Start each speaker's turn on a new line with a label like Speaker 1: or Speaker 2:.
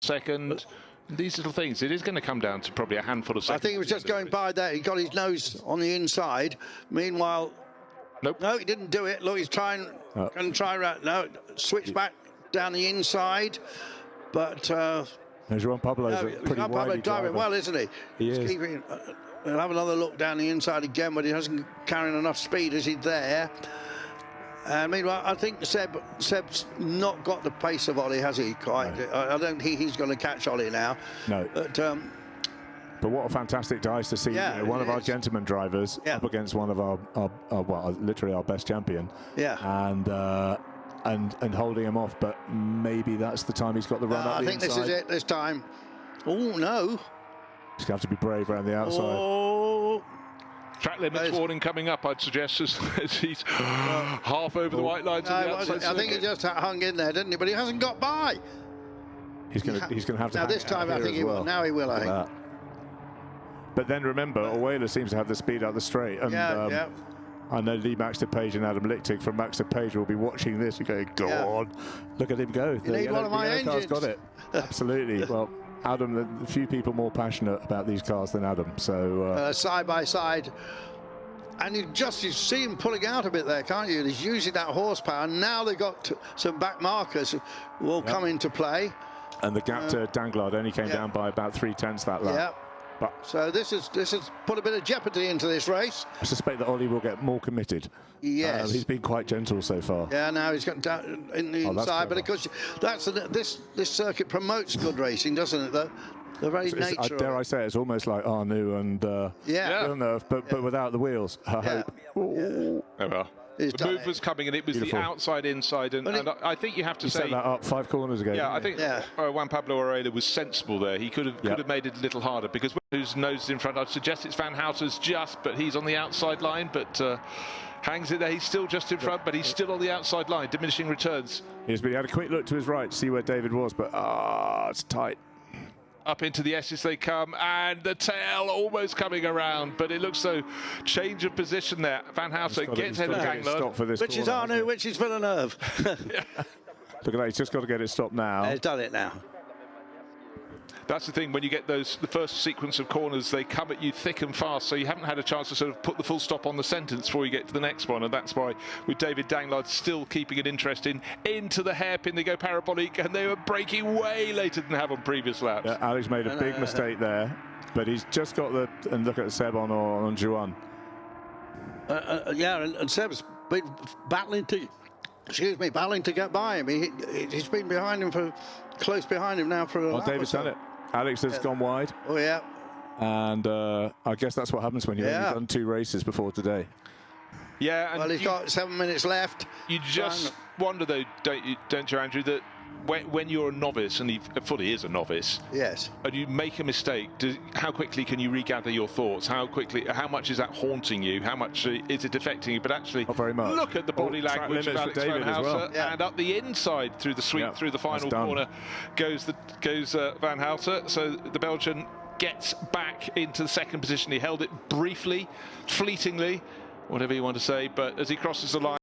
Speaker 1: second. These little things, it is going to come down to probably a handful of seconds.
Speaker 2: I think he was just going by there. He got his nose on the inside. Meanwhile,
Speaker 1: nope.
Speaker 2: No, he didn't do it. Look, he's trying, going to try around. No, switch back down the inside. But
Speaker 3: there's Juan Pablo's pretty
Speaker 2: Juan Pablo driving well, isn't he?
Speaker 3: He is.
Speaker 2: Keeping, we'll have another look down the inside again, but he hasn't carrying enough speed, is he there? Meanwhile, I think Seb's not got the pace of Ollie, has he? Quite. No. I don't think he's going to catch Ollie now.
Speaker 3: No.
Speaker 2: But
Speaker 3: what a fantastic dice to see one of our gentleman drivers up against one of our well, literally our best champion.
Speaker 2: Yeah.
Speaker 3: And holding him off, but maybe that's the time he's got the run up the inside.
Speaker 2: I think this is it this time. Oh no!
Speaker 3: He's going to have to be brave around the outside.
Speaker 2: Oh.
Speaker 1: Track limits warning coming up, I'd suggest, as he's half over the white lines. On the outside
Speaker 2: I think he just hung in there, didn't he? But he hasn't got by.
Speaker 3: He's going to have to.
Speaker 2: Now this time, I think he will. Now he will. I think.
Speaker 3: But then remember, Owaler seems to have the speed out the straight, and I know Lee Maxter-Page and Adam Lichtig from Maxter-Page will be watching this and going, "Go on, look at him go!"
Speaker 2: You need one of my engines.
Speaker 3: Got it. Absolutely. Well, Adam, a few people more passionate about these cars than Adam. So
Speaker 2: side by side, and you see him pulling out a bit there, can't you? He's using that horsepower. Now they've got some back markers will come into play.
Speaker 3: And the gap to Danglard only came down by about 3/10 that lap.
Speaker 2: Yeah. So this has put a bit of jeopardy into this race.
Speaker 3: I suspect that Ollie will get more committed.
Speaker 2: Yes.
Speaker 3: He's been quite gentle so far.
Speaker 2: Yeah, now he's got down in the inside, but of course this circuit promotes good racing, doesn't it? The very nature.
Speaker 3: Dare I say, it's almost like Arnoux and Villeneuve, but without the wheels. I hope.
Speaker 1: Oh well. The move was coming, and it was the outside, inside, and I think you have to say
Speaker 3: set that up 5 corners ago.
Speaker 1: Yeah, I think Juan Pablo Owaler was sensible there. He could have made it a little harder, because whose nose is in front? I'd suggest it's Van Houten's but he's on the outside line, but hangs it there. He's still just in front, but he's still on the outside line, diminishing returns.
Speaker 3: Yes, but he had a quick look to his right to see where David was, but it's tight.
Speaker 1: Up into the S's they come, and the tail almost coming around, but it looks so change of position there. Van Houten gets ahead of Danglard.
Speaker 2: Which is Arnoux, which is Villeneuve.
Speaker 3: Look at that, he's just got to get it stopped now.
Speaker 2: He's done it now.
Speaker 1: That's the thing, when you get the first sequence of corners, they come at you thick and fast, so you haven't had a chance to sort of put the full stop on the sentence before you get to the next one, and that's why with David Danglard still keeping it interesting, into the hairpin they go parabolic, and they were braking way later than they have on previous laps.
Speaker 3: Yeah, Alex made a big mistake there, but he's just got and look at Seb on Juan.
Speaker 2: And Seb's been battling to get by him. He's been behind him close behind him now for a lap.
Speaker 3: David's done it. Alex has gone wide.
Speaker 2: Oh, yeah.
Speaker 3: And I guess that's what happens when you've only done 2 races before today.
Speaker 1: Yeah. And
Speaker 2: well, he's got 7 minutes left.
Speaker 1: You just wonder, though, don't you, Andrew, that when you're a novice, and he fully is a novice,
Speaker 2: yes,
Speaker 1: and you make a mistake, how quickly can you regather your thoughts? How much is that haunting you? How much is it affecting you? But actually,
Speaker 3: not very much.
Speaker 1: Look at the body language of Alex Van Houten, and up the inside through the sweep through the final corner goes Van Houten. So the Belgian gets back into the second position. He held it briefly, fleetingly, whatever you want to say, but as he crosses the line.